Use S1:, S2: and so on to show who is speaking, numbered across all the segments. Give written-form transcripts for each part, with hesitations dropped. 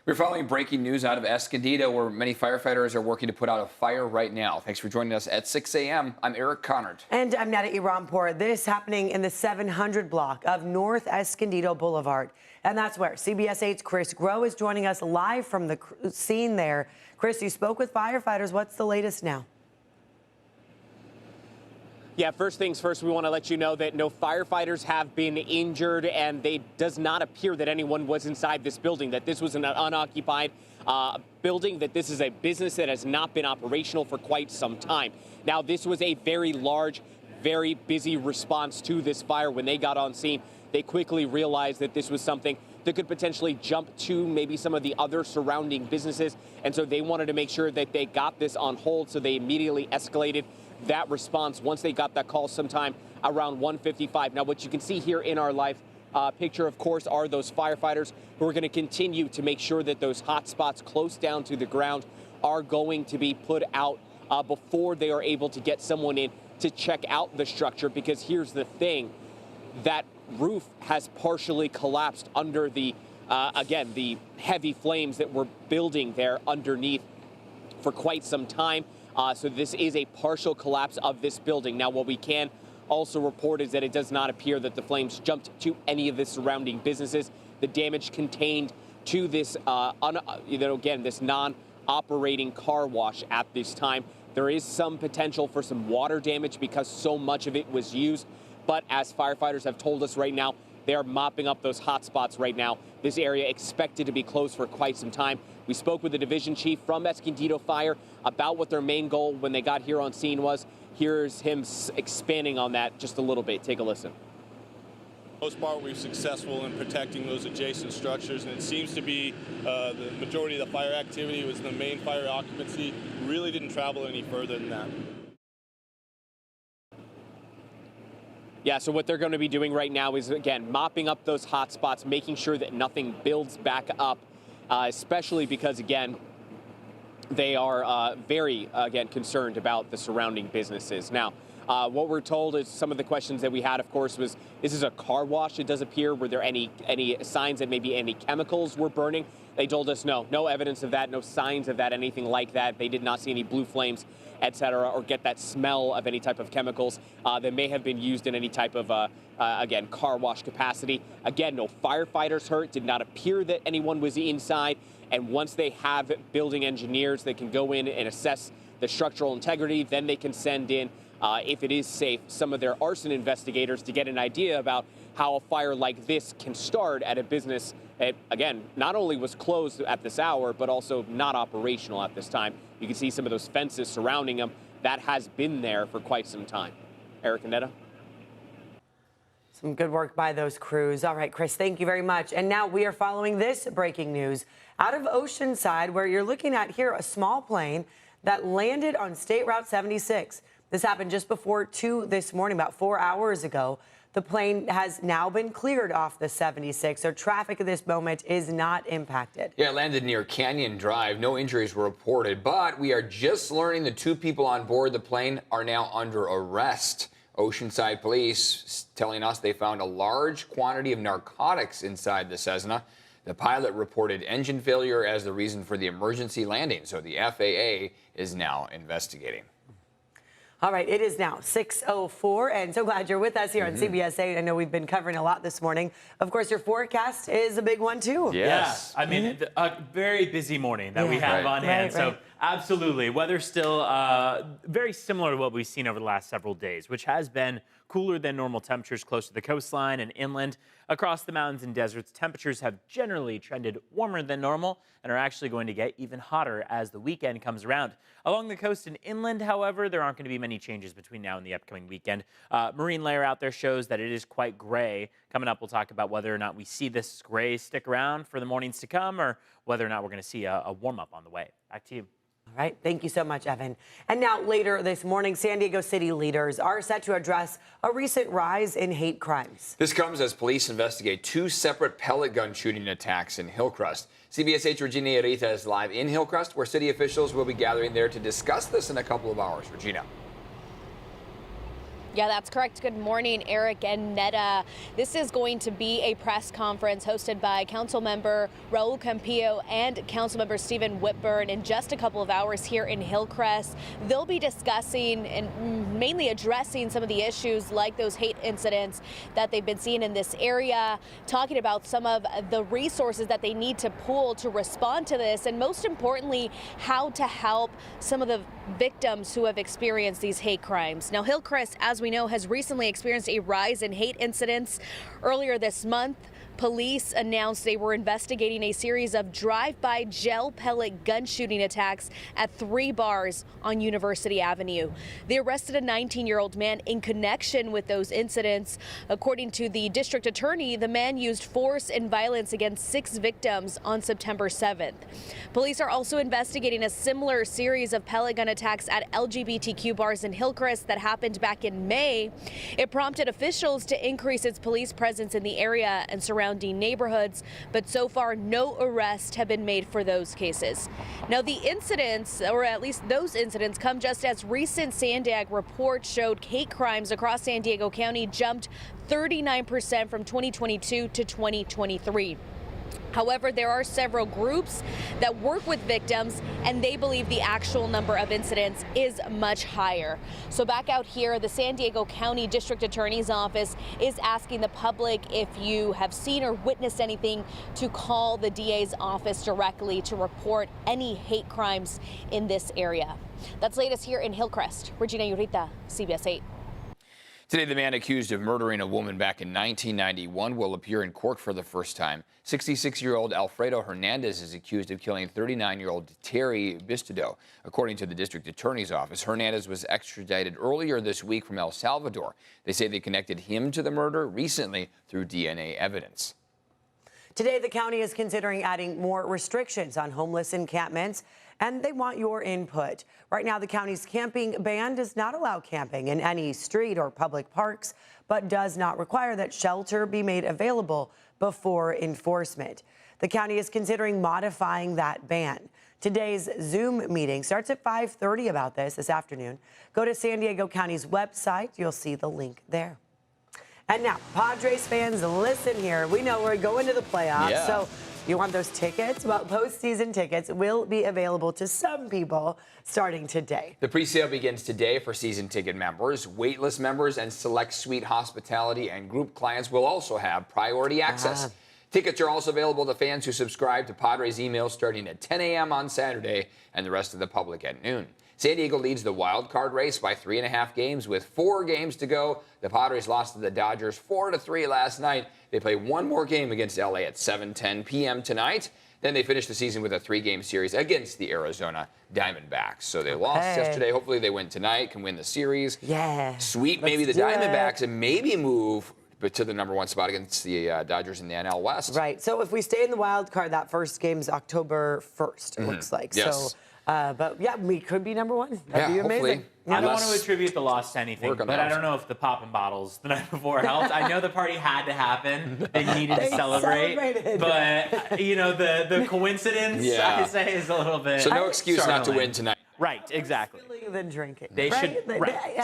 S1: We're following breaking news out of Escondido, where many firefighters are working to put out a fire right now. Thanks for joining us at 6 a.m. I'm Eric Connard.
S2: And I'm Nada Iranpour. This happening in the 700 block of North Escondido Boulevard. And that's where CBS 8's Chris Groh is joining us live from the scene there. Chris, you spoke with firefighters. What's the latest now?
S3: Yeah, first things first, we want to let you know that no firefighters have been injured, and it does not appear that anyone was inside this building, that this was an unoccupied building, that this is a business that has not been operational for quite some time. Now, this was a very large, very busy response to this fire. When they got on scene, they quickly realized that this was something that could potentially jump to maybe some of the other surrounding businesses, and so they wanted to make sure that they got this on hold, so they immediately escalated that response once they got that call sometime around 1:55. Now, what you can see here in our live picture, of course, are those firefighters who are going to continue to make sure that those hot spots close down to the ground are going to be put out before they are able to get someone in to check out the structure. Because here's the thing, that roof has partially collapsed under the, again, the heavy flames that were building there underneath for quite some time. So this is a partial collapse of this building. Now, what we can also report is that it does not appear that the flames jumped to any of the surrounding businesses. The damage contained to this, again, this non-operating car wash at this time. There is some potential for some water damage because so much of it was used. But as firefighters have told us right now, they are mopping up those hot spots right now. This area expected to be closed for quite some time. We spoke with the division chief from Escondido Fire about what their main goal when they got here on scene was. Here's him expanding on that just a little bit. Take a listen.
S4: For the most part, we're successful in protecting those adjacent structures, and it seems to be the majority of the fire activity was the main fire occupancy. Really didn't travel any further than that.
S3: Yeah, so what they're going to be doing right now is, again, mopping up those hot spots, making sure that nothing builds back up, especially because, again, they are very, again, concerned about the surrounding businesses. Now, what we're told is some of the questions that we had, of course, was this is a car wash, it does appear. Were there any signs that maybe any chemicals were burning? They told us no evidence of that, no signs of that, anything like that. They did not see any blue flames, etc., or get that smell of any type of chemicals that may have been used in any type of, again, car wash capacity. Again, no firefighters hurt. Did not appear that anyone was inside. And once they have building engineers that can go in and assess the structural integrity, then they can send in, if it is safe, some of their arson investigators to get an idea about how a fire like this can start at a business that, again, not only was closed at this hour, but also not operational at this time. You can see some of those fences surrounding them. That has been there for quite some time. Eric and Netta.
S2: Some good work by those crews. All right, Chris, thank you very much. And now we are following this breaking news out of Oceanside, where you're looking at here a small plane that landed on State Route 76. This happened just before 2 this morning, about 4 hours ago. The plane has now been cleared off the 76, so traffic at this moment is not impacted.
S1: Yeah, it landed near Canyon Drive. No injuries were reported, but we are just learning the 2 people on board the plane are now under arrest. Oceanside police telling us they found a large quantity of narcotics inside the Cessna. The pilot reported engine failure as the reason for the emergency landing, so the FAA is now investigating.
S2: All right, it is now 6:04, and so glad you're with us here on CBS 8. I know we've been covering a lot this morning. Of course, your forecast is a big one, too.
S1: Yes.
S5: Yeah, I mean, a very busy morning that we have on hand. So absolutely, weather still very similar to what we've seen over the last several days, which has been cooler than normal temperatures close to the coastline and inland. Across the mountains and deserts, temperatures have generally trended warmer than normal and are actually going to get even hotter as the weekend comes around. Along the coast and inland, however, there aren't going to be many changes between now and the upcoming weekend. Marine layer out there shows that it is quite gray. Coming up, we'll talk about whether or not we see this gray stick around for the mornings to come, or whether or not we're going to see a warm-up on the way. Back to you.
S2: All right. Thank you so much, Evan. And now later this morning, San Diego City leaders are set to address a recent rise in hate crimes.
S1: This comes as police investigate 2 separate pellet gun shooting attacks in Hillcrest. CBS 8's Regina Irita is live in Hillcrest, where city officials will be gathering there to discuss this in a couple of hours. Regina.
S6: Yeah, that's correct. Good morning, Eric and Netta. This is going to be a press conference hosted by Councilmember Raul Campillo and Councilmember Stephen Whitburn in just a couple of hours here in Hillcrest. They'll be discussing and mainly addressing some of the issues like those hate incidents that they've been seeing in this area, talking about some of the resources that they need to pool to respond to this, and most importantly, how to help some of the victims who have experienced these hate crimes. Now, Hillcrest, as we know, has recently experienced a rise in hate incidents. Earlier this month, police announced they were investigating a series of drive-by gel pellet gun shooting attacks at 3 bars on University Avenue. They arrested a 19-year-old man in connection with those incidents. According to the district attorney, the man used force and violence against 6 victims on September 7th. Police are also investigating a similar series of pellet gun attacks at LGBTQ bars in Hillcrest that happened back in May. It prompted officials to increase its police presence in the area and surrounding neighborhoods, but so far no arrests have been made for those cases. Now, the incidents, or at least those incidents, come just as recent Sandag reports showed hate crimes across San Diego County jumped 39% from 2022 to 2023. However, there are several groups that work with victims, and they believe the actual number of incidents is much higher. So back out here, the San Diego County District Attorney's Office is asking the public, if you have seen or witnessed anything, to call the DA's office directly to report any hate crimes in this area. That's latest here in Hillcrest. Regina Urita, CBS 8.
S1: Today, the man accused of murdering a woman back in 1991 will appear in court for the first time. 66-year-old Alfredo Hernandez is accused of killing 39-year-old Terry Bistudo. According to the district attorney's office, Hernandez was extradited earlier this week from El Salvador. They say they connected him to the murder recently through DNA evidence.
S2: Today, the county is considering adding more restrictions on homeless encampments, and they want your input. Right now, the county's camping ban does not allow camping in any street or public parks, but does not require that shelter be made available before enforcement. The county is considering modifying that ban. Today's Zoom meeting starts at 5:30 about this afternoon. Go to San Diego County's website. You'll see the link there. And now, Padres fans, listen here. We know we're going to the playoffs, so you want those tickets? Well, postseason tickets will be available to some people starting today.
S1: The pre-sale begins today for season ticket members. Waitlist members and select suite hospitality and group clients will also have priority access. Tickets are also available to fans who subscribe to Padres emails starting at 10 a.m. on Saturday and the rest of the public at noon. San Diego leads the wild card race by 3.5 games with 4 games to go. The Padres lost to the Dodgers 4-3 last night. They play one more game against LA at 7:10 p.m. tonight. Then they finish the season with a 3-game series against the Arizona Diamondbacks. So they lost yesterday. Hopefully they win tonight, can win the series.
S2: Yeah.
S1: Sweep maybe the Diamondbacks and maybe move to the #1 spot against the Dodgers in the NL West.
S2: Right. So if we stay in the wild card, that first game's October 1st, it looks like.
S1: Yes.
S2: So, but yeah, we could be #1. That'd be amazing.
S1: Hopefully.
S5: I don't want to attribute the loss to anything, but I don't know if the popping bottles the night before helped. I know the party had to happen. They needed to celebrate. But, you know, the coincidence, I say, is a little bit.
S1: So no excuse not to win tonight.
S5: Right, exactly.
S2: Than drinking.
S5: They should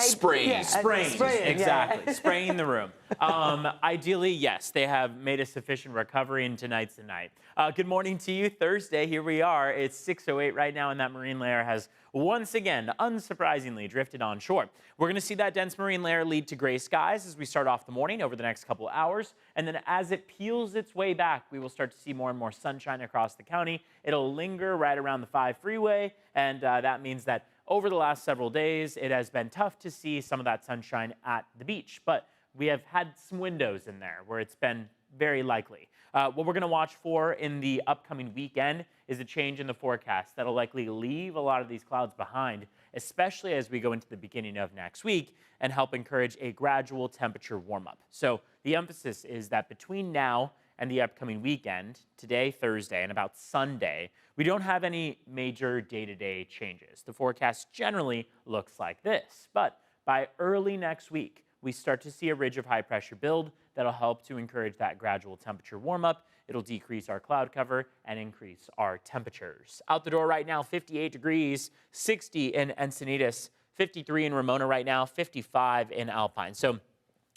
S1: spraying.
S5: Exactly. Spraying the room. Ideally, yes, they have made a sufficient recovery, and tonight's the night. Good morning to you. Thursday, here we are. It's 6:08 right now, and that marine layer has once again, unsurprisingly, drifted on shore. We're going to see that dense marine layer lead to gray skies as we start off the morning over the next couple of hours. And then as it peels its way back, we will start to see more and more sunshine across the county. It'll linger right around the 5 freeway, and that means that over the last several days, it has been tough to see some of that sunshine at the beach. But we have had some windows in there where it's been very likely. What we're going to watch for in the upcoming weekend is a change in the forecast that'll likely leave a lot of these clouds behind, especially as we go into the beginning of next week, and help encourage a gradual temperature warm-up. So the emphasis is that between now and the upcoming weekend, today, Thursday, and about Sunday, we don't have any major day-to-day changes. The forecast generally looks like this, but by early next week, we start to see a ridge of high pressure build that'll help to encourage that gradual temperature warm-up. It'll decrease our cloud cover and increase our temperatures. Out the door right now, 58 degrees, 60 in Encinitas, 53 in Ramona right now, 55 in Alpine. So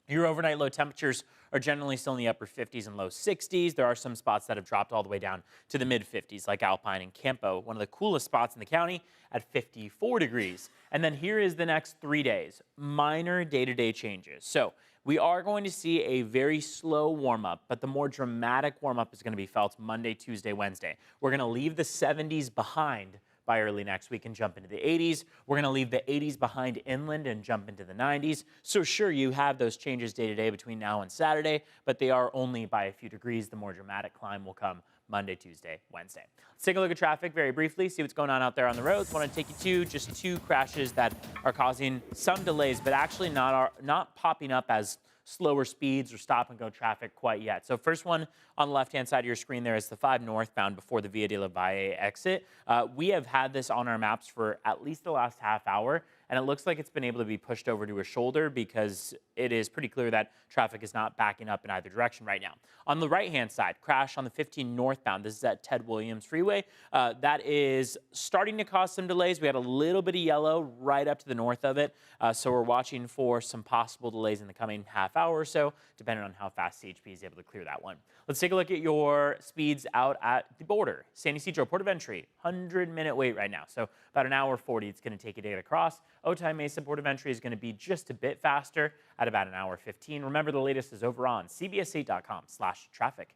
S5: your overnight low temperatures are generally still in the upper 50s and low 60s. There are some spots that have dropped all the way down to the mid 50s, like Alpine and Campo, one of the coolest spots in the county at 54 degrees. And then here is the next 3 days, minor day-to-day changes. So we are going to see a very slow warm-up, but the more dramatic warm-up is going to be felt Monday, Tuesday, Wednesday. We're going to leave the 70s behind by early next week and jump into the 80s. We're going to leave the 80s behind inland and jump into the 90s. So sure, you have those changes day to day between now and Saturday, but they are only by a few degrees. The more dramatic climb will come Monday, Tuesday, Wednesday. Let's take a look at traffic very briefly, see what's going on out there on the roads. Want to take you to just 2 crashes that are causing some delays, but actually not popping up as slower speeds or stop and go traffic quite yet. So first one on the left-hand side of your screen there is the 5 northbound before the Via de la Valle exit. We have had this on our maps for at least the last half hour, and it looks like it's been able to be pushed over to a shoulder because it is pretty clear that traffic is not backing up in either direction right now. On the right-hand side, crash on the 15 northbound. This is at Ted Williams Freeway. That is starting to cause some delays. We had a little bit of yellow right up to the north of it, so we're watching for some possible delays in the coming half hour or so, depending on how fast CHP is able to clear that one. Let's take a look at your speeds out at the border. San Ysidro, Port of Entry, 100-minute wait right now. So about an hour 40 it's going to take you to get across. Otay Mesa, Port of Entry is going to be just a bit faster at about an hour 15. Remember, the latest is over on CBS8.com/traffic.